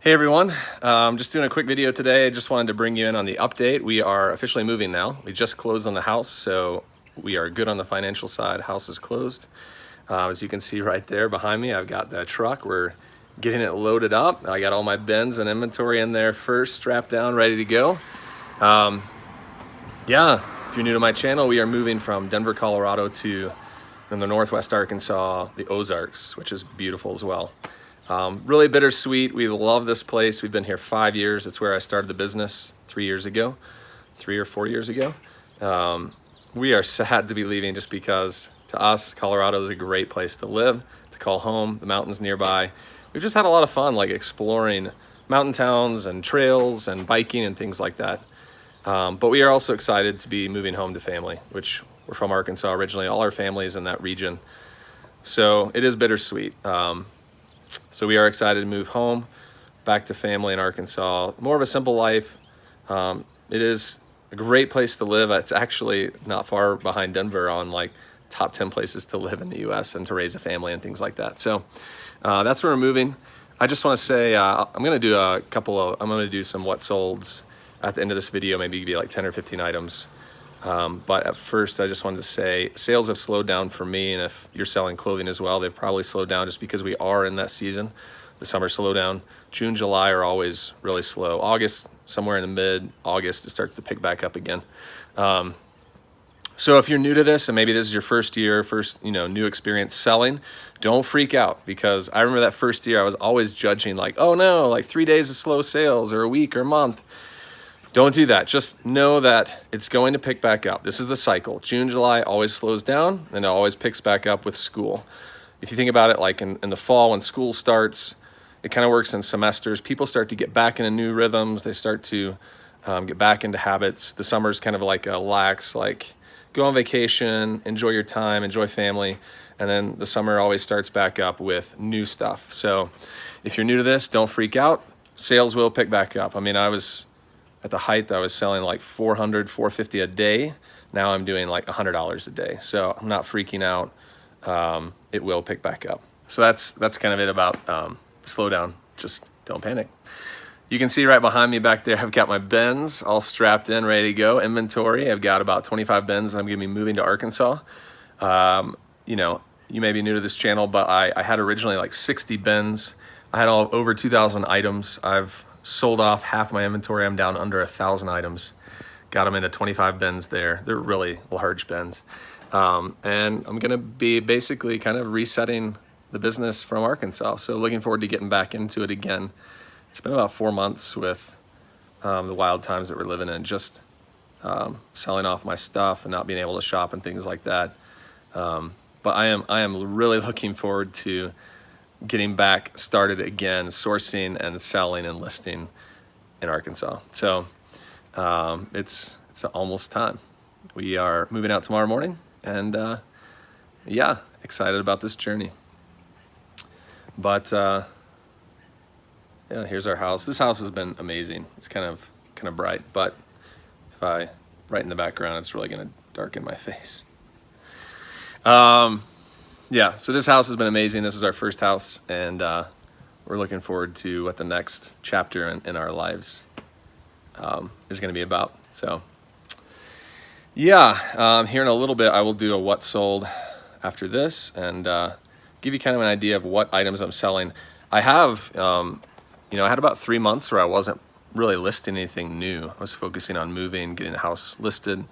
Hey everyone, just doing a quick video today. I just wanted to bring you in on the update. We are officially moving now. We just closed on the house, so we are good on the financial side. House is closed. As you can see right there behind me, I've got the truck. We're getting it loaded up. I got all my bins and inventory in there first, strapped down, ready to go. Yeah, if you're new to my channel, we are moving from Denver, Colorado to in the Northwest Arkansas, the Ozarks, which is beautiful as well. Really bittersweet. We love this place. We've been here 5 years. It's where I started the business 3 years ago, 3 or 4 years ago. We are sad to be leaving just because to us, Colorado is a great place to live, to call home, the mountains nearby. We've just had a lot of fun like exploring mountain towns and trails and biking and things like that. But we are also excited to be moving home to family, which we're from Arkansas originally. All our family is in that region. So it is bittersweet. So we are excited to move home, back to family in Arkansas. More of a simple life. It is a great place to live. It's actually not far behind Denver on like top 10 places to live in the US and to raise a family and things like that. So that's where we're moving. I just want to say I'm going to do I'm going to do some what solds at the end of this video, maybe give you like 10 or 15 items. But at first I just wanted to say sales have slowed down for me, and if you're selling clothing as well, they've probably slowed down just because we are in that season, the summer slowdown. June, July are always really slow. August, somewhere in the mid-August, it starts to pick back up again. So if you're new to this and maybe this is your first year, new experience selling, don't freak out, because I remember that first year I was always judging like, oh no, like 3 days of slow sales or a week or a month. Don't do that. Just know that it's going to pick back up. This is the cycle. June, July always slows down, and it always picks back up with school. If you think about it, like in the fall when school starts, it kind of works in semesters. People start to get back into new rhythms. They start to get back into habits. The summer's kind of like a lax, like go on vacation, enjoy your time, enjoy family. And then the summer always starts back up with new stuff. So if you're new to this, don't freak out. Sales will pick back up. I mean, at the height, I was selling like $400, $450 a day. Now I'm doing like $100 a day. So I'm not freaking out. It will pick back up. So that's kind of it about slow down. Just don't panic. You can see right behind me back there, I've got my bins all strapped in, ready to go. Inventory, I've got about 25 bins, and I'm gonna be moving to Arkansas. You may be new to this channel, but I had originally like 60 bins. I had over 2,000 items. I've sold off half my inventory. I'm down under 1,000 items. Got them into 25 bins there. They're really large bins. And I'm gonna be basically kind of resetting the business from Arkansas. So looking forward to getting back into it again. It's been about 4 months with the wild times that we're living in, just selling off my stuff and not being able to shop and things like that. But I am really looking forward to getting back started again, sourcing and selling and listing in Arkansas. So it's almost time. We are moving out tomorrow morning, and yeah, excited about this journey. But yeah, here's our house. This house has been amazing. It's kind of bright, but if I brighten the background, it's really gonna darken my face. Yeah, so this house has been amazing. This is our first house, and we're looking forward to what the next chapter in our lives is going to be about. So, yeah, here in a little bit, I will do a what sold after this and give you kind of an idea of what items I'm selling. I have, I had about 3 months where I wasn't really listing anything new. I was focusing on moving, getting the house listed,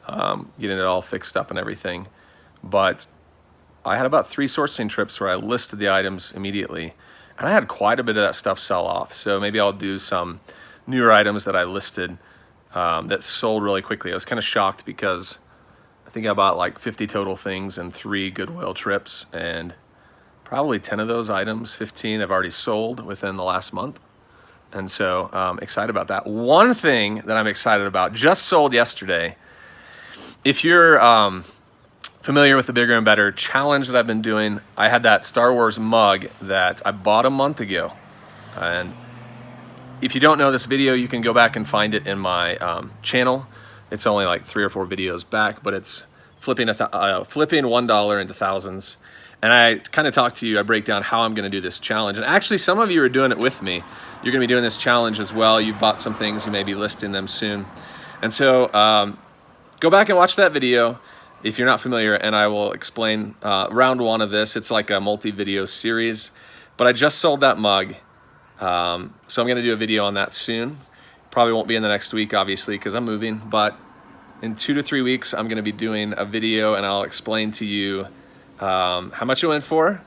getting it all fixed up and everything. But I had about 3 sourcing trips where I listed the items immediately, and I had quite a bit of that stuff sell off. So maybe I'll do some newer items that I listed that sold really quickly. I was kind of shocked because I think I bought like 50 total things in 3 Goodwill trips, and probably 10 of those items, 15, have already sold within the last month. And so excited about that. One thing that I'm excited about just sold yesterday. If you're familiar with the Bigger and Better challenge that I've been doing, I had that Star Wars mug that I bought a month ago. And if you don't know this video, you can go back and find it in my channel. It's only like 3 or 4 videos back, but it's flipping $1 into thousands. And I kind of talk to you, I break down how I'm going to do this challenge. And actually, some of you are doing it with me. You're going to be doing this challenge as well. You've bought some things, you may be listing them soon. And so go back and watch that video if you're not familiar, and I will explain round one of this. It's like a multi-video series, but I just sold that mug. So I'm going to do a video on that soon. Probably won't be in the next week, obviously, because I'm moving, but in 2 to 3 weeks, I'm going to be doing a video, and I'll explain to you how much it went for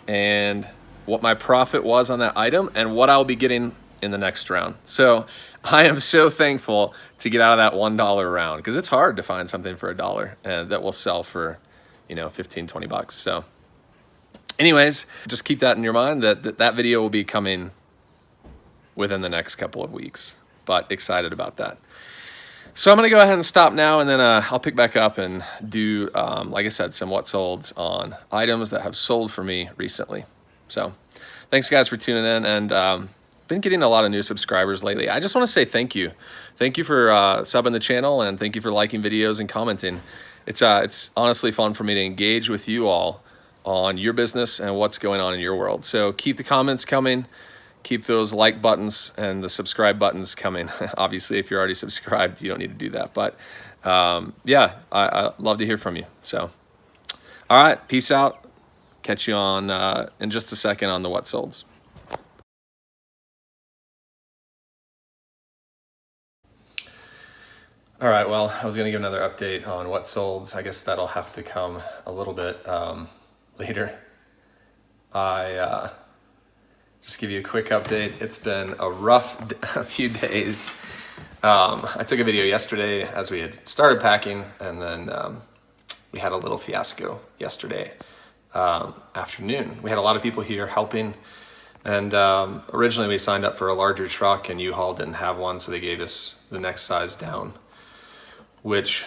and what my profit was on that item and what I'll be getting in the next round. So I am so thankful to get out of that $1 round, because it's hard to find something for $1 and that will sell for, 15, 20 bucks. So anyways, just keep that in your mind that video will be coming within the next couple of weeks, but excited about that. So I'm going to go ahead and stop now, and then I'll pick back up and do, like I said, some what solds on items that have sold for me recently. So thanks guys for tuning in, and been getting a lot of new subscribers lately. I just want to say thank you. Thank you for subbing the channel, and thank you for liking videos and commenting. It's honestly fun for me to engage with you all on your business and what's going on in your world. So keep the comments coming. Keep those like buttons and the subscribe buttons coming. Obviously, if you're already subscribed, you don't need to do that. But yeah, I love to hear from you. So, all right, peace out. Catch you on in just a second on the what solds. All right, well, I was going to give another update on what solds. I guess that'll have to come a little bit later. Just give you a quick update. It's been a rough few days. I took a video yesterday as we had started packing, and then we had a little fiasco yesterday afternoon. We had a lot of people here helping, and originally we signed up for a larger truck, and U-Haul didn't have one, so they gave us the next size down, which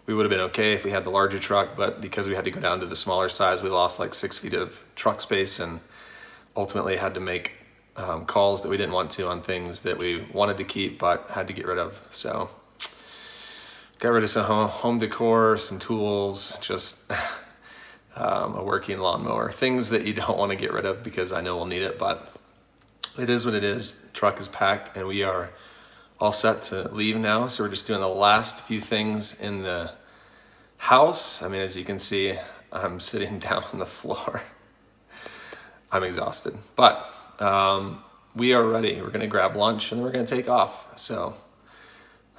we would have been okay if we had the larger truck, but because we had to go down to the smaller size, we lost like 6 feet of truck space, and ultimately had to make calls that we didn't want to on things that we wanted to keep but had to get rid of. So got rid of some home decor, some tools, just a working lawnmower, things that you don't want to get rid of because I know we'll need it, but it is what it is. The truck is packed and we are all set to leave now. So we're just doing the last few things in the house. I mean, as you can see, I'm sitting down on the floor. I'm exhausted, but we are ready. We're going to grab lunch and then we're going to take off. So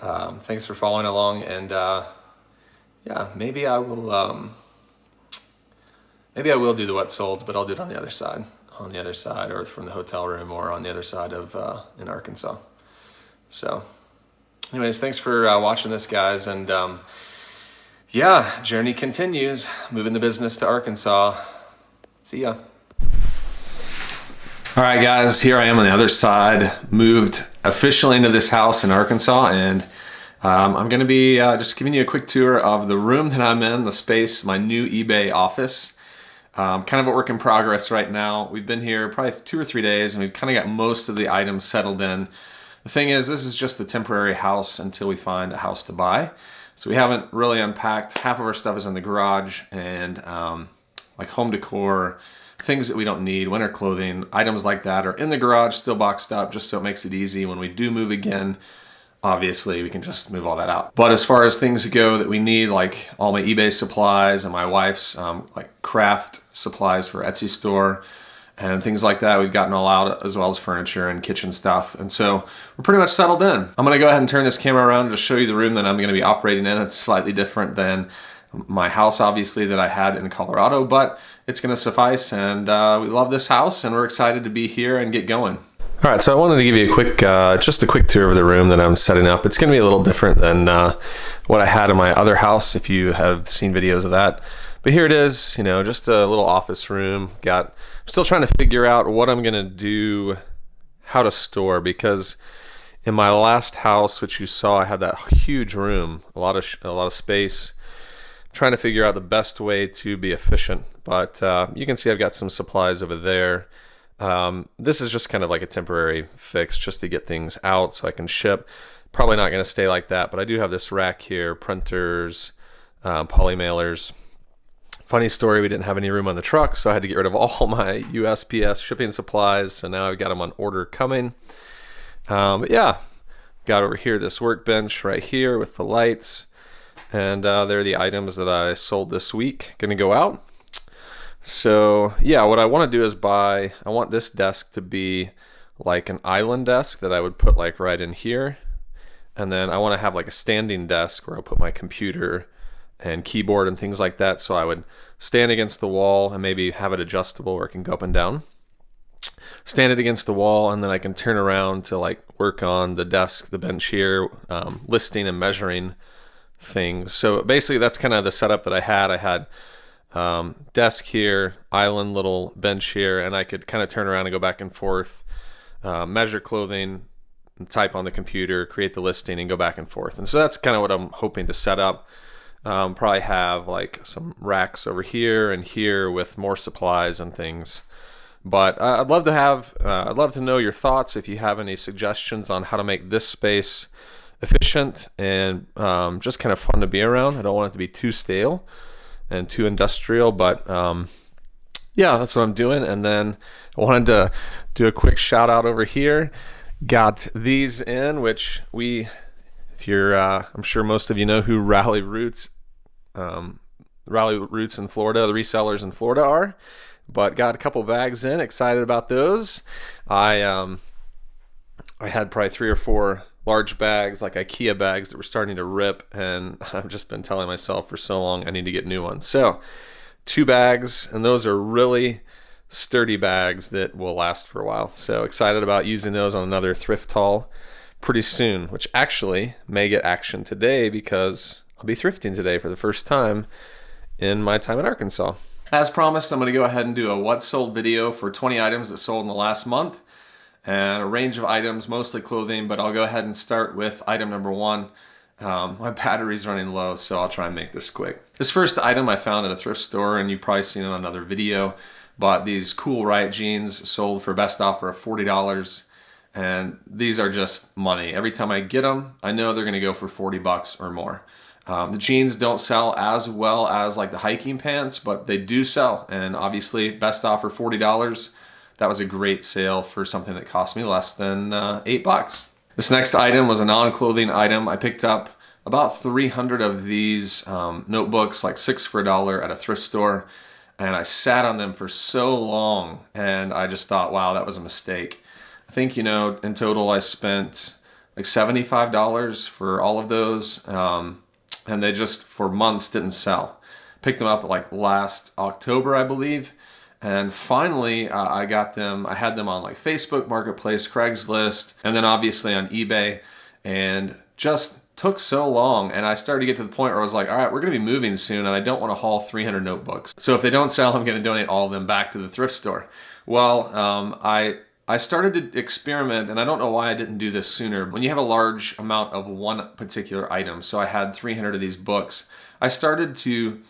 thanks for following along, and yeah, maybe I will do the what solds, but I'll do it on the other side, or from the hotel room, or on the other side of in Arkansas. So anyways, thanks for watching this, guys, and yeah, journey continues, moving the business to Arkansas. See ya. All right, guys, here I am on the other side, moved officially into this house in Arkansas, and I'm going to be just giving you a quick tour of the room that I'm in, the space, my new eBay office. Kind of a work in progress right now. We've been here probably 2 or 3 days, and we've kind of got most of the items settled in. The thing is, this is just the temporary house until we find a house to buy. So we haven't really unpacked. Half of our stuff is in the garage, and like home decor, things that we don't need, winter clothing, items like that are in the garage, still boxed up, just so it makes it easy when we do move again. Obviously, we can just move all that out. But as far as things go that we need, like all my eBay supplies and my wife's like craft supplies for Etsy store and things like that, we've gotten all out, as well as furniture and kitchen stuff. And so we're pretty much settled in. I'm gonna go ahead and turn this camera around to show you the room that I'm gonna be operating in. It's slightly different than my house, obviously, that I had in Colorado, but it's gonna suffice, and we love this house, and we're excited to be here and get going. All right, so I wanted to give you a quick, just a quick tour of the room that I'm setting up. It's gonna be a little different than what I had in my other house, if you have seen videos of that. But here it is, you know, just a little office room. I'm still trying to figure out what I'm gonna do, how to store, because in my last house, which you saw, I had that huge room, a lot of space. Trying to figure out the best way to be efficient, but you can see I've got some supplies over there. This is just kind of like a temporary fix just to get things out so I can ship. Probably not going to stay like that, but I do have this rack here, printers, poly mailers, Funny story, we didn't have any room on the truck, so I had to get rid of all my USPS shipping supplies. So now I've got them on order coming. But yeah, got over here this workbench right here with the lights. And they're the items that I sold this week. Gonna go out. So yeah, what I want to do is I want this desk to be like an island desk that I would put like right in here. And then I want to have like a standing desk where I'll put my computer and keyboard and things like that. So I would stand against the wall and maybe have it adjustable where it can go up and down. Stand it against the wall, and then I can turn around to like work on the desk, the bench here, listing and measuring things. So basically that's kind of the setup that I had. I had desk here, island little bench here, and I could kind of turn around and go back and forth, measure clothing, type on the computer, create the listing, and go back and forth. And so that's kind of what I'm hoping to set up. Probably have like some racks over here and here with more supplies and things. But I'd love to know your thoughts if you have any suggestions on how to make this space efficient and just kind of fun to be around. I don't want it to be too stale and too industrial, but yeah, that's what I'm doing. And then I wanted to do a quick shout out over here. Got these in, which if you're, I'm sure most of you know who Rally Roots in Florida, the resellers in Florida are, but got a couple bags in, excited about those. I had probably 3 or 4 large bags, like IKEA bags that were starting to rip, and I've just been telling myself for so long I need to get new ones. So 2 bags, and those are really sturdy bags that will last for a while. So excited about using those on another thrift haul pretty soon, which actually may get action today because I'll be thrifting today for the first time in my time in Arkansas. As promised, I'm going to go ahead and do a what sold video for 20 items that sold in the last month, and a range of items, mostly clothing, but I'll go ahead and start with item number 1. My battery's running low, so I'll try and make this quick. This first item I found at a thrift store, and you've probably seen it on another video. Bought these cool Riot jeans, sold for best offer of $40, and these are just money. Every time I get them, I know they're gonna go for 40 bucks or more. The jeans don't sell as well as like the hiking pants, but they do sell, and obviously best offer $40. That was a great sale for something that cost me less than 8 bucks. This next item was a non-clothing item. I picked up about 300 of these notebooks, like 6 for $1 at a thrift store, and I sat on them for so long, and I just thought, wow, that was a mistake. I think, in total I spent like $75 for all of those, and they just for months didn't sell. Picked them up like last October, I believe, and finally I got them. I had them on like Facebook Marketplace, Craigslist, and then obviously on eBay, and just took so long, and I started to get to the point where I was like, all right, we're gonna be moving soon, and I don't want to haul 300 notebooks. So if they don't sell, I'm gonna donate all of them back to the thrift store. Well, I started to experiment, and I don't know why I didn't do this sooner. When you have a large amount of one particular item, so I had 300 of these books, I started to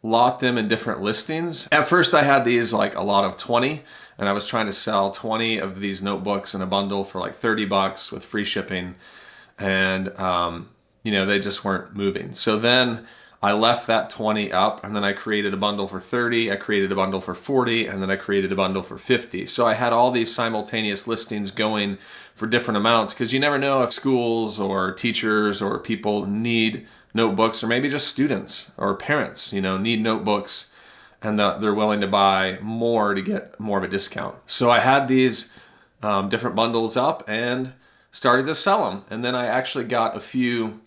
lot them in different listings. At first I had these like a lot of 20, and I was trying to sell 20 of these notebooks in a bundle for like 30 bucks with free shipping, and they just weren't moving. So then I left that 20 up, and then I created a bundle for 30, I created a bundle for 40, and then I created a bundle for 50. So I had all these simultaneous listings going for different amounts, because you never know if schools or teachers or people need notebooks, or maybe just students or parents, need notebooks, and they're willing to buy more to get more of a discount. So I had these different bundles up and started to sell them. And then I actually got a few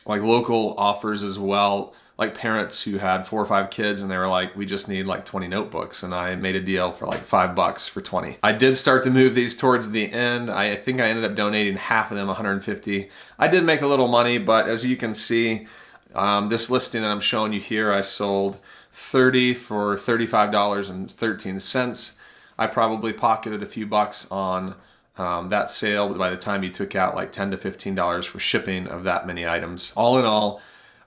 like local offers as well, like parents who had 4 or 5 kids, and they were like, we just need like 20 notebooks, and I made a deal for like 5 bucks for 20. I did start to move these towards the end. I think I ended up donating half of them, 150. I did make a little money, but as you can see, this listing that I'm showing you here, I sold 30 for $35.13. I probably pocketed a few bucks on that sale, but by the time you took out like $10 to $15 for shipping of that many items. All in all,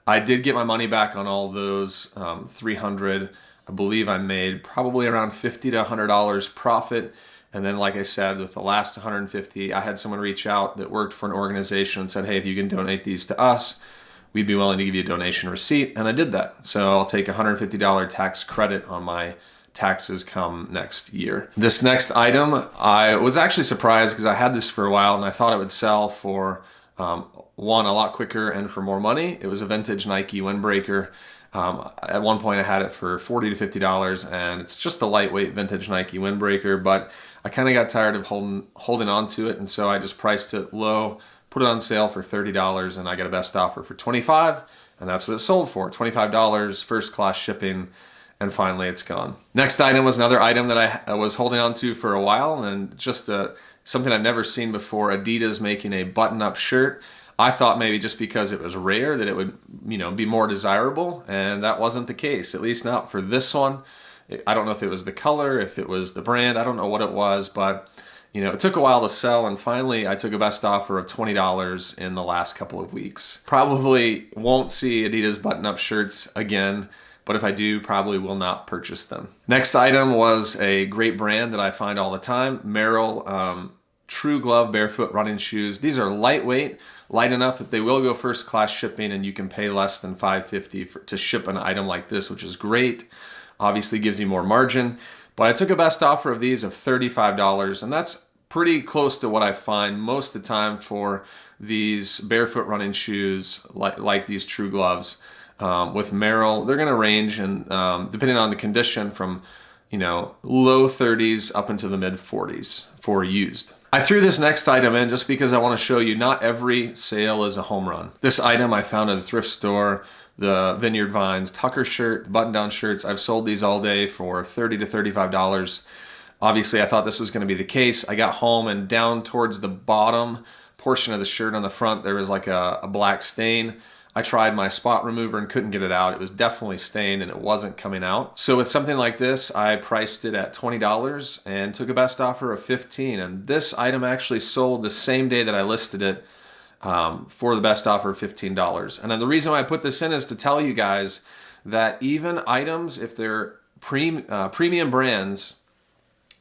I did get my money back on all those 300. I believe I made probably around $50 to $100 profit. And then, like I said, with the last 150, I had someone reach out that worked for an organization and said, hey, if you can donate these to us, we'd be willing to give you a donation receipt, and I did that. So I'll take $150 tax credit on my taxes come next year. This next item, I was actually surprised because I had this for a while and I thought it would sell for one, a lot quicker and for more money. It was a vintage Nike Windbreaker. At one point I had it for $40 to $50, and it's just a lightweight vintage Nike Windbreaker, but I kind of got tired of holding on to it, and so I just priced it low, put it on sale for $30, and I got a best offer for $25, and that's what it sold for, $25, first class shipping, and finally it's gone. Next item was another item that I was holding on to for a while, and just something I've never seen before, Adidas making a button-up shirt. I thought maybe just because it was rare that it would, be more desirable, and that wasn't the case, at least not for this one. I don't know if it was the color, if it was the brand, I don't know what it was, but it took a while to sell, and finally I took a best offer of $20 in the last couple of weeks. Probably won't see Adidas button-up shirts again, but if I do, probably will not purchase them. Next item was a great brand that I find all the time, Merrell True Glove Barefoot running shoes. These are lightweight, light enough that they will go first class shipping, and you can pay less than $5.50 to ship an item like this, which is great. Obviously gives you more margin, but I took a best offer of these of $35, and that's pretty close to what I find most of the time for these barefoot running shoes like these True Gloves. With Merrell, they're gonna range, and depending on the condition, from low 30s up into the mid 40s for used. I threw this next item in just because I want to show you not every sale is a home run. This item I found at a thrift store, the Vineyard Vines Tucker shirt, button-down shirts. I've sold these all day for $30 to $35. Obviously, I thought this was going to be the case. I got home, and down towards the bottom portion of the shirt on the front, there was like a black stain. I tried my spot remover and couldn't get it out. It was definitely stained and it wasn't coming out. So with something like this, I priced it at $20 and took a best offer of $15. And this item actually sold the same day that I listed it for the best offer of $15. And then the reason why I put this in is to tell you guys that even items, if they're premium brands,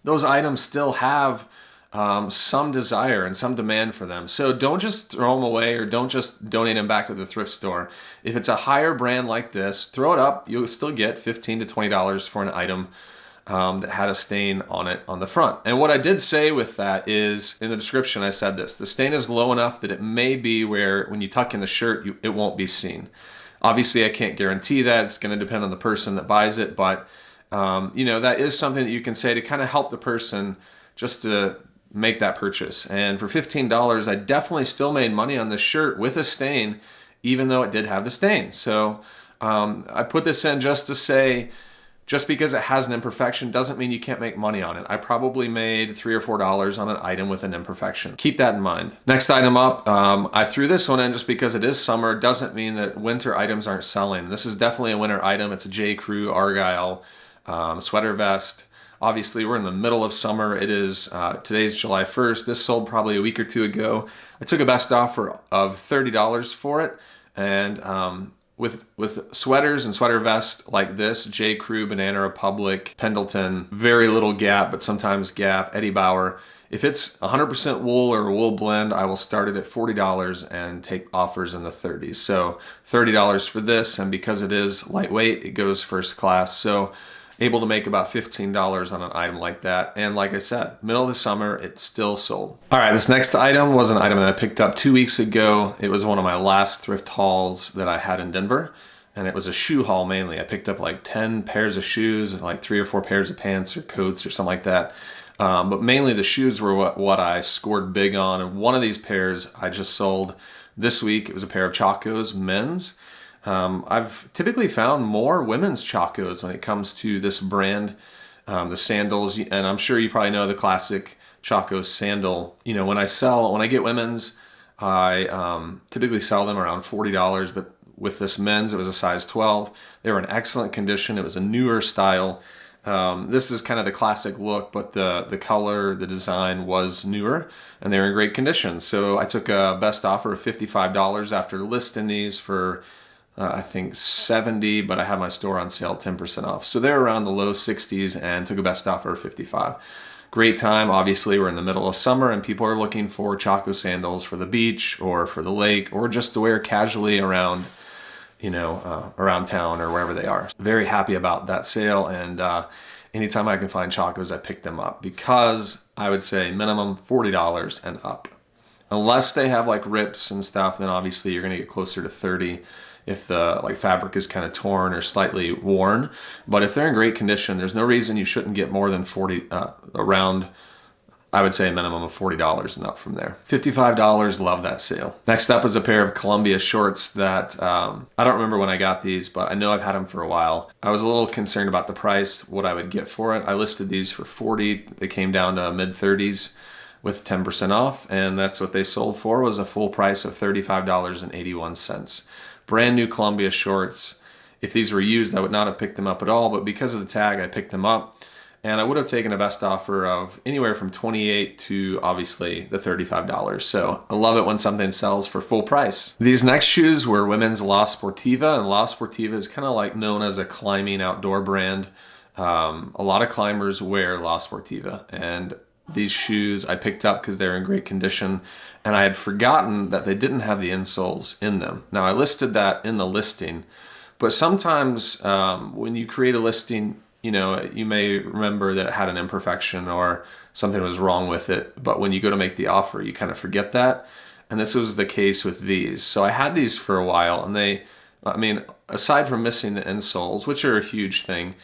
those items still have some desire and some demand for them. So don't just throw them away, or don't just donate them back to the thrift store. If it's a higher brand like this, throw it up. You'll still get $15 to $20 for an item that had a stain on it on the front. And what I did say with that is, in the description I said this: the stain is low enough that it may be where when you tuck in the shirt, it won't be seen. Obviously, I can't guarantee that. It's going to depend on the person that buys it, but that is something that you can say to kind of help the person just to make that purchase. And for $15, I definitely still made money on this shirt with a stain, even though it did have the stain. So I put this in just to say, just because it has an imperfection doesn't mean you can't make money on it. I probably made $3 or $4 on an item with an imperfection. Keep that in mind. Next item up, I threw this one in just because it is summer. Doesn't mean that winter items aren't selling. This is definitely a winter item. It's a J. Crew Argyle sweater vest. Obviously, we're in the middle of summer. It is, today's July 1st. This sold probably a week or two ago. I took a best offer of $30 for it. And with sweaters and sweater vests like this, J. Crew, Banana Republic, Pendleton, very little Gap, but sometimes Gap, Eddie Bauer. If it's 100% wool or a wool blend, I will start it at $40 and take offers in the 30s. So $30 for this, and because it is lightweight, it goes first class. So able to make about $15 on an item like that. And like I said, middle of the summer, it still sold. All right, this next item was an item that I picked up 2 weeks ago. It was one of my last thrift hauls that I had in Denver, and it was a shoe haul mainly. I picked up like 10 pairs of shoes, like 3 or 4 pairs of pants or coats or something like that. But mainly the shoes were what I scored big on. And one of these pairs I just sold this week. It was a pair of Chacos men's. I've typically found more women's Chacos when it comes to this brand, the sandals, and I'm sure you probably know the classic Chacos sandal. When I get women's, I typically sell them around $40, but with this men's, it was a size 12. They were in excellent condition. It was a newer style. This is kind of the classic look, but the color, the design was newer, and they were in great condition. So I took a best offer of $55 after listing these for I think 70, but I had my store on sale 10% off. So they're around the low 60s and took a best offer of 55. Great time. Obviously, we're in the middle of summer and people are looking for Chaco sandals for the beach or for the lake or just to wear casually around around town or wherever they are. Very happy about that sale, and anytime I can find Chacos, I pick them up, because I would say minimum $40 and up. Unless they have like rips and stuff, then obviously you're gonna get closer to 30 if the fabric is kind of torn or slightly worn. But if they're in great condition, there's no reason you shouldn't get more than 40, around, I would say a minimum of $40 and up from there. $55, love that sale. Next up is a pair of Columbia shorts that, I don't remember when I got these, but I know I've had them for a while. I was a little concerned about the price, what I would get for it. I listed these for 40. They came down to mid 30s with 10% off, and that's what they sold for, was a full price of $35.81. Brand new Columbia shorts. If these were used, I would not have picked them up at all, but because of the tag, I picked them up. And I would have taken a best offer of anywhere from $28 to obviously the $35. So I love it when something sells for full price. These next shoes were women's La Sportiva, and La Sportiva is kind of like known as a climbing outdoor brand. A lot of climbers wear La Sportiva, and these shoes I picked up because they're in great condition, and I had forgotten that they didn't have the insoles in them. Now I listed that in the listing, but sometimes when you create a listing, you may remember that it had an imperfection or something was wrong with it, but when you go to make the offer, you kind of forget that. And this was the case with these. So I had these for a while, and aside from missing the insoles, which are a huge thing,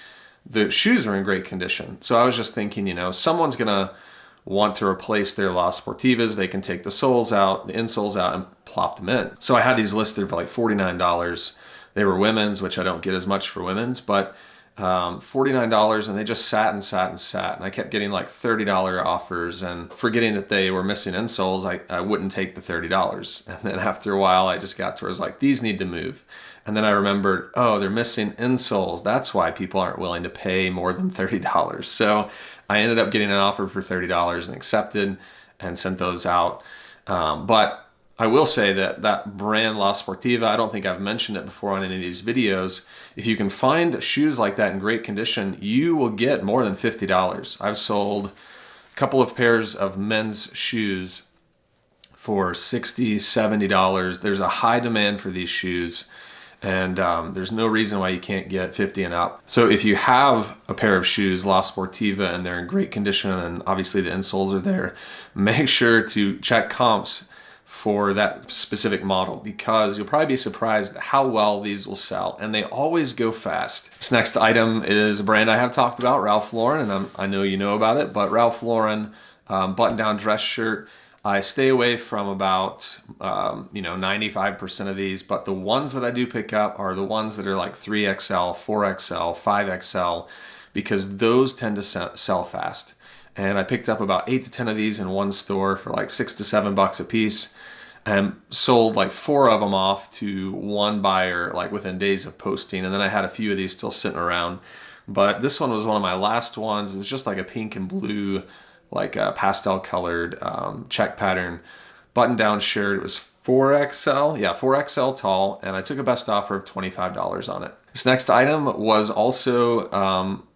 the shoes are in great condition. So I was just thinking, someone's gonna want to replace their La Sportivas. They can take the soles out, the insoles out, and plop them in. So I had these listed for like $49. They were women's, which I don't get as much for women's, but $49, and they just sat and sat and sat, and I kept getting like $30 offers, and forgetting that they were missing insoles, I wouldn't take the $30. And then after a while, I just got to where I was like, these need to move. And then I remembered, oh, they're missing insoles. That's why people aren't willing to pay more than $30. So I ended up getting an offer for $30 and accepted and sent those out. But I will say that brand La Sportiva, I don't think I've mentioned it before on any of these videos. If you can find shoes like that in great condition, you will get more than $50. I've sold a couple of pairs of men's shoes for $60, $70. There's a high demand for these shoes, and there's no reason why you can't get 50 and up. So if you have a pair of shoes, La Sportiva, and they're in great condition, and obviously the insoles are there, make sure to check comps for that specific model, because you'll probably be surprised at how well these will sell, and they always go fast. This next item is a brand I have talked about, Ralph Lauren, and I know you know about it, but Ralph Lauren button-down dress shirt. I stay away from about 95% of these, but the ones that I do pick up are the ones that are like 3XL, 4XL, 5XL, because those tend to sell fast. And I picked up about 8 to 10 of these in one store for like $6 to $7 a piece, and sold like 4 of them off to one buyer like within days of posting. And then I had a few of these still sitting around, but this one was one of my last ones. It was just like a pink and blue, like a pastel colored check pattern button down shirt. It was 4XL, 4XL tall, and I took a best offer of $25 on it. This next item was also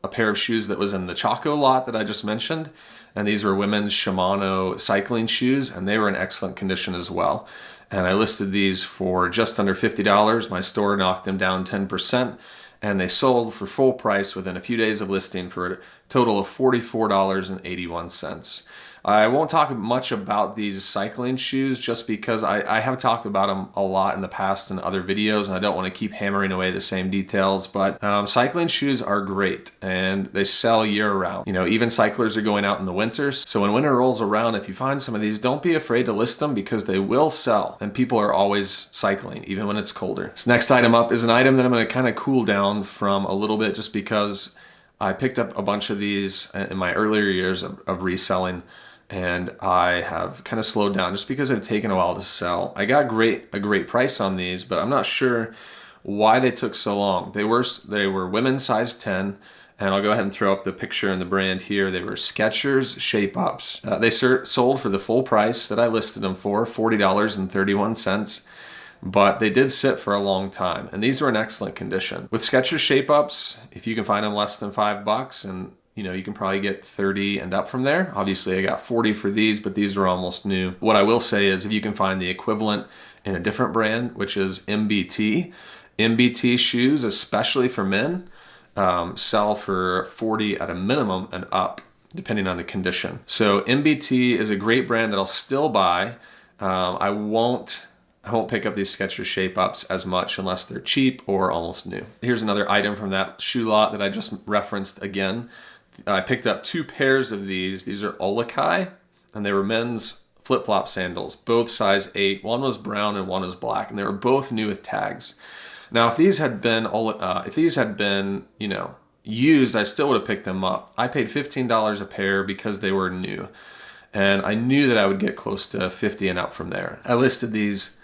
a pair of shoes that was in the Chaco lot that I just mentioned, and these were women's Shimano cycling shoes, and they were in excellent condition as well. And I listed these for just under $50. My store knocked them down 10%, and they sold for full price within a few days of listing for a total of $44.81. I won't talk much about these cycling shoes just because I have talked about them a lot in the past in other videos, and I don't want to keep hammering away the same details, but cycling shoes are great and they sell year round. Even cyclers are going out in the winter, so when winter rolls around, if you find some of these, don't be afraid to list them because they will sell, and people are always cycling even when it's colder. This next item up is an item that I'm going to kind of cool down from a little bit just because I picked up a bunch of these in my earlier years of reselling, and I have kind of slowed down just because it had taken a while to sell. I got a great price on these, but I'm not sure why they took so long. They were women's size 10, and I'll go ahead and throw up the picture and the brand here. They were Skechers Shape-Ups. They sold for the full price that I listed them for, $40.31. But they did sit for a long time, and these were in excellent condition. With Skechers Shape-Ups, if you can find them less than $5, and you can probably get 30 and up from there. Obviously, I got 40 for these, but these are almost new. What I will say is if you can find the equivalent in a different brand, which is MBT, MBT shoes, especially for men, sell for $40 at a minimum and up, depending on the condition. So MBT is a great brand that I'll still buy. I won't pick up these Skechers Shape-Ups as much unless they're cheap or almost new. Here's another item from that shoe lot that I just referenced again. I picked up 2 pairs of these. These are Olakai, and they were men's flip-flop sandals, both size 8. One was brown and one was black, and they were both new with tags. Now, if these had been, used, I still would have picked them up. I paid $15 a pair because they were new, and I knew that I would get close to $50 and up from there. I listed these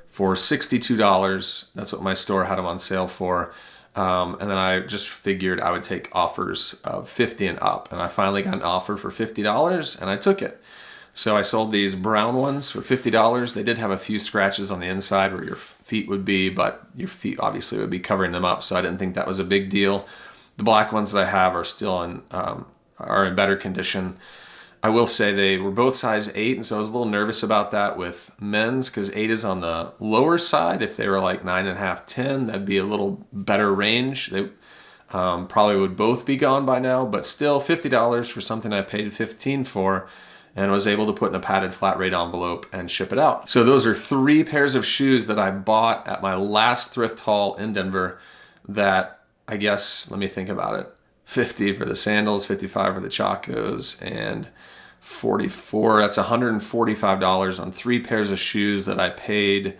for $62. That's what my store had them on sale for. And then I just figured I would take offers of $50 and up. And I finally got an offer for $50 and I took it. So I sold these brown ones for $50. They did have a few scratches on the inside where your feet would be, but your feet obviously would be covering them up. So I didn't think that was a big deal. The black ones that I have are still are in better condition. I will say they were both size 8, and so I was a little nervous about that with men's because 8 is on the lower side. If they were like 9.5, 10, that'd be a little better range. They probably would both be gone by now, but still $50 for something I paid $15 for and was able to put in a padded flat rate envelope and ship it out. So those are 3 pairs of shoes that I bought at my last thrift haul in Denver that I guess, let me think about it, 50 for the sandals, 55 for the Chacos, and 44, that's $145 on 3 pairs of shoes that I paid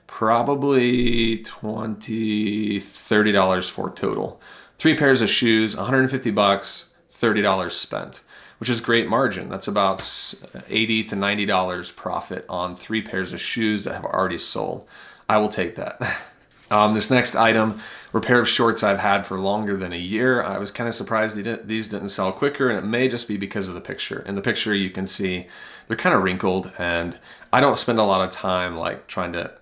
probably $30 for total. 3 pairs of shoes, $150, $30 spent, which is great margin. That's about $80 to $90 profit on 3 pairs of shoes that have already sold. I will take that. This next item were a pair of shorts I've had for longer than a year. I was kind of surprised these didn't sell quicker, and it may just be because of the picture. In the picture you can see they're kind of wrinkled, and I don't spend a lot of time like trying to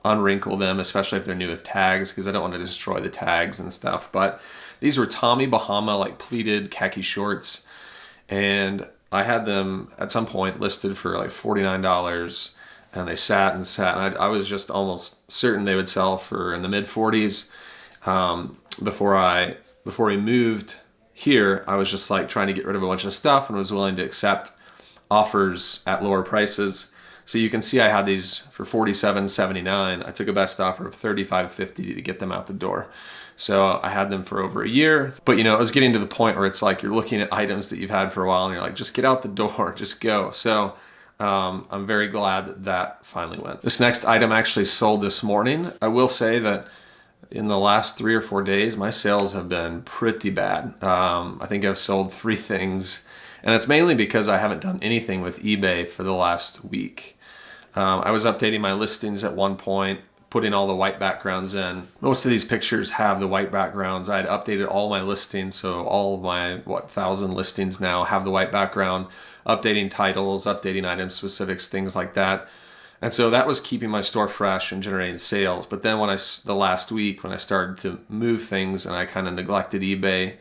unwrinkle them, especially if they're new with tags, because I don't want to destroy the tags and stuff. But these were Tommy Bahama like pleated khaki shorts, and I had them at some point listed for like $49. And they sat and sat, and I was just almost certain they would sell for in the mid 40s. Before we moved here, I was just like trying to get rid of a bunch of stuff and was willing to accept offers at lower prices. So you can see I had these for $47.79. I took a best offer of $35.50 to get them out the door. So I had them for over a year, but it was getting to the point where it's like you're looking at items that you've had for a while and you're like, just get out the door, just go. So I'm very glad that finally went. This next item actually sold this morning. I will say that in the last 3 or 4 days, my sales have been pretty bad. I think I've sold 3 things, and it's mainly because I haven't done anything with eBay for the last week. I was updating my listings at one point, putting all the white backgrounds in. Most of these pictures have the white backgrounds. I had updated all my listings, so all of my 1,000 listings now have the white background, updating titles, updating item specifics, things like that. And so that was keeping my store fresh and generating sales. But then the last week when I started to move things and I kind of neglected eBay,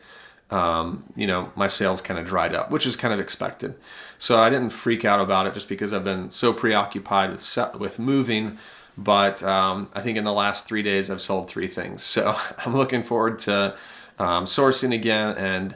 my sales kind of dried up, which is kind of expected. So I didn't freak out about it just because I've been so preoccupied with moving. But I think in the last 3 days I've sold 3 things. So I'm looking forward to sourcing again and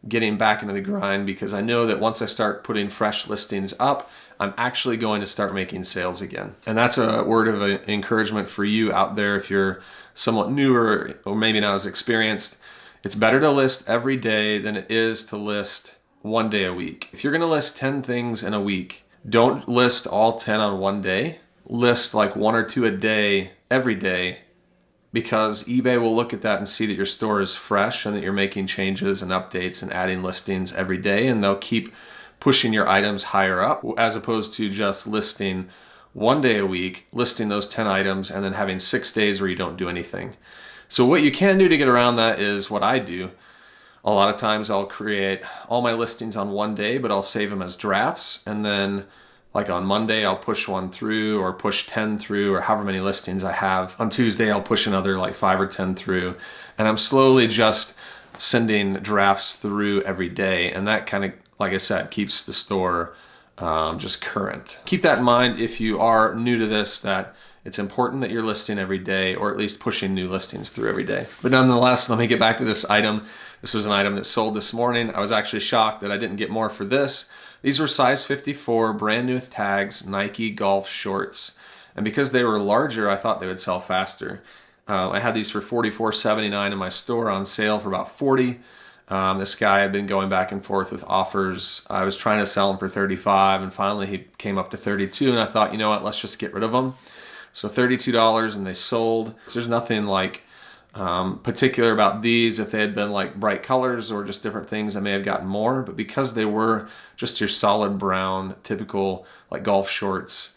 getting back into the grind, because I know that once I start putting fresh listings up, I'm actually going to start making sales again. And that's a word of encouragement for you out there if you're somewhat newer or maybe not as experienced. It's better to list every day than it is to list 1 day a week. If you're going to list 10 things in a week, don't list all 10 on one day. List like 1 or 2 a day every day, because eBay will look at that and see that your store is fresh and that you're making changes and updates and adding listings every day, and they'll keep pushing your items higher up, as opposed to just listing 1 day a week, listing those 10 items and then having 6 days where you don't do anything. So what you can do to get around that is what I do. A lot of times I'll create all my listings on 1 day, but I'll save them as drafts, and then like on Monday, I'll push 1 through or push 10 through, or however many listings I have. On Tuesday, I'll push another like 5 or 10 through. And I'm slowly just sending drafts through every day. And that kind of, like I said, keeps the store just current. Keep that in mind if you are new to this, that It's important that you're listing every day, or at least pushing new listings through every day. But nonetheless, let me get back to this item. This was an item that sold this morning. I was actually shocked that I didn't get more for this. These were size 54, brand new with tags, Nike golf shorts. And because they were larger, I thought they would sell faster. I had these for $44.79 in my store on sale for about $40. This guy had been going back and forth with offers. I was trying to sell them for $35, and finally he came up to $32, and I thought, you know what, let's just get rid of them. So $32, and they sold. So there's nothing like particular about these. If they had been like bright colors or just different things, I may have gotten more, but because they were just your solid brown, typical like golf shorts,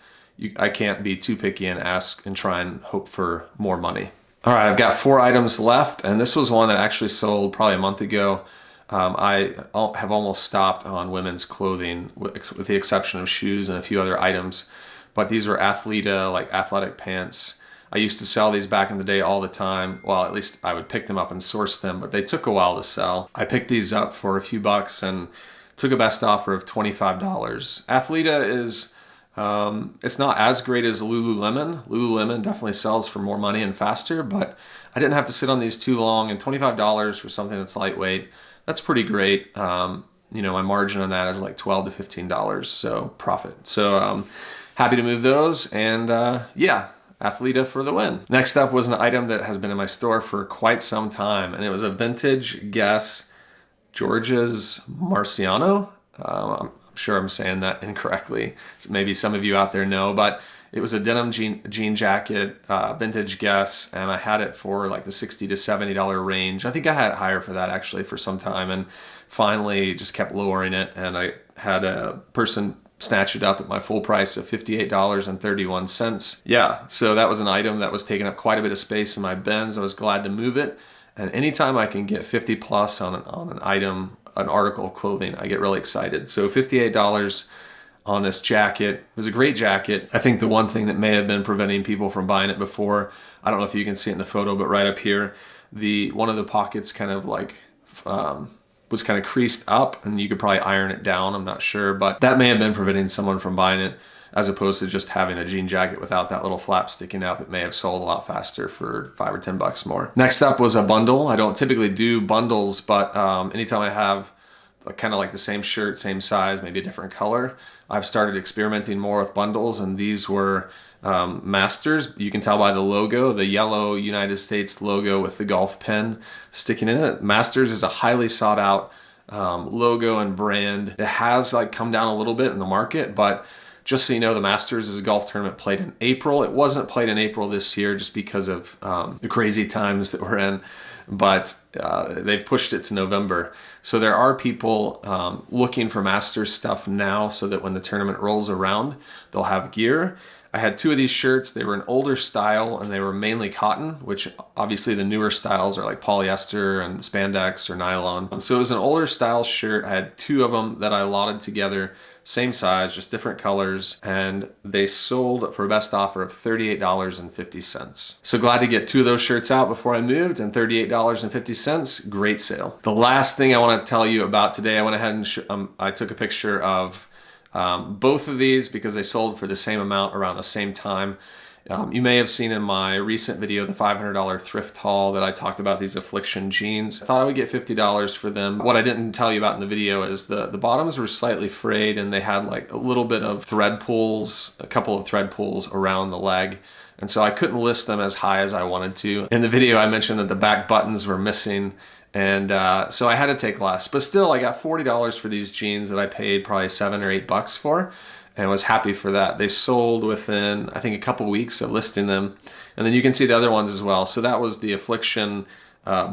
I can't be too picky and ask and try and hope for more money. All right, I've got 4 items left, and this was one that actually sold probably a month ago. I have almost stopped on women's clothing with the exception of shoes and a few other items, but these were Athleta, like athletic pants. I used to sell these back in the day all the time. Well, at least I would pick them up and source them, but they took a while to sell. I picked these up for a few bucks and took a best offer of $25. Athleta is... it's not as great as Lululemon. Lululemon definitely sells for more money and faster, but I didn't have to sit on these too long, and $25 for something that's lightweight, that's pretty great. You know, my margin on that is like $12 to $15, so profit. So happy to move those, and yeah, Athleta for the win. Next up was an item that has been in my store for quite some time, and it was a vintage Guess George's Marciano. I'm sure I'm saying that incorrectly. Maybe some of you out there know, but it was a denim jean jacket, vintage Guess, and I had it for like the $60 to $70 range. I think I had it higher for that actually for some time, and finally just kept lowering it, and I had a person snatch it up at my full price of $58.31. Yeah, so that was an item that was taking up quite a bit of space in my bins. I was glad to move it, and anytime I can get 50 plus on an item, an article of clothing, I get really excited. So $58 on this jacket. It was a great jacket. I think the one thing that may have been preventing people from buying it before, I don't know if you can see it in the photo, but right up here, one of the pockets kind of like was kind of creased up, and you could probably iron it down, I'm not sure, but that may have been preventing someone from buying it, as opposed to just having a jean jacket without that little flap sticking up. It may have sold a lot faster for $5 or $10 more. Next up was a bundle. I don't typically do bundles, but anytime I have kind of like the same shirt, same size, maybe a different color, I've started experimenting more with bundles, and these were Masters. You can tell by the logo, the yellow United States logo with the golf pin sticking in it. Masters is a highly sought out logo and brand. It has like come down a little bit in the market, but just so you know, the Masters is a golf tournament played in April. It wasn't played in April this year just because of the crazy times that we're in, but they've pushed it to November. So there are people looking for Masters stuff now so that when the tournament rolls around, they'll have gear. I had 2 of these shirts. They were an older style, and they were mainly cotton, which obviously the newer styles are like polyester and spandex or nylon. So it was an older style shirt. I had 2 of them that I lotted together, same size, just different colors, and they sold for a best offer of $38.50. So glad to get 2 of those shirts out before I moved, and $38.50, great sale. The last thing I want to tell you about today, I went ahead and I took a picture of both of these because they sold for the same amount around the same time. You may have seen in my recent video, the $500 thrift haul, that I talked about these Affliction jeans. I thought I would get $50 for them. What I didn't tell you about in the video is the bottoms were slightly frayed, and they had like a little bit of thread pulls, a couple of thread pulls around the leg. And so I couldn't list them as high as I wanted to. In the video, I mentioned that the back buttons were missing, and so I had to take less. But still, I got $40 for these jeans that I paid probably $7 or $8 for, and was happy for that. They sold within, I think, a couple weeks of listing them. And then you can see the other ones as well. So that was the Affliction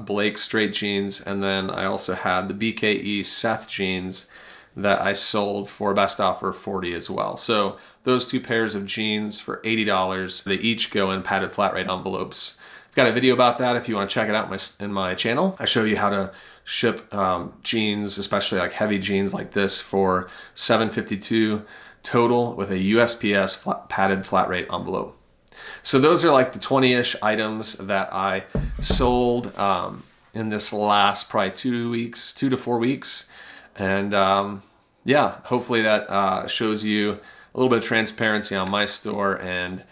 Blake straight jeans, and then I also had the BKE Seth jeans that I sold for a best offer of $40 as well. So those 2 pairs of jeans for $80. They each go in padded flat rate envelopes. I've got a video about that if you want to check it out in my channel. I show you how to ship jeans, especially like heavy jeans like this, for $7.52 total with a USPS padded flat rate envelope. So those are like the 20-ish items that I sold in this last probably 2 to 4 weeks. And yeah, hopefully that shows you a little bit of transparency on my store, and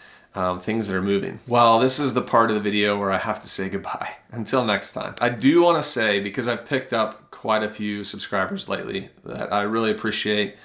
things that are moving. Well, this is the part of the video where I have to say goodbye. Until next time. I do want to say, because I've picked up quite a few subscribers lately, that I really appreciate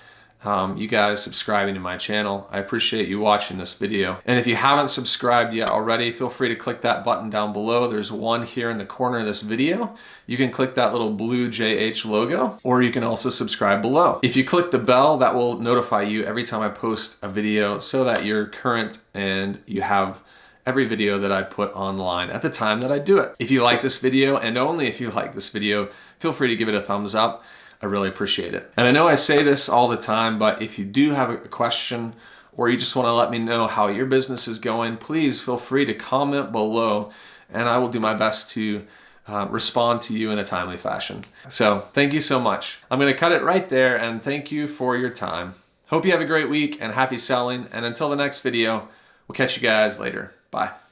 you guys subscribing to my channel. I appreciate you watching this video. And if you haven't subscribed yet already, feel free to click that button down below. There's one here in the corner of this video. You can click that little blue JH logo, or you can also subscribe below. If you click the bell, that will notify you every time I post a video so that you're current and you have every video that I put online at the time that I do it. If you like this video, and only if you like this video, feel free to give it a thumbs up. I really appreciate it. And I know I say this all the time, but if you do have a question or you just want to let me know how your business is going, please feel free to comment below and I will do my best to respond to you in a timely fashion. So thank you so much. I'm going to cut it right there and thank you for your time. Hope you have a great week and happy selling. And until the next video, we'll catch you guys later. Bye.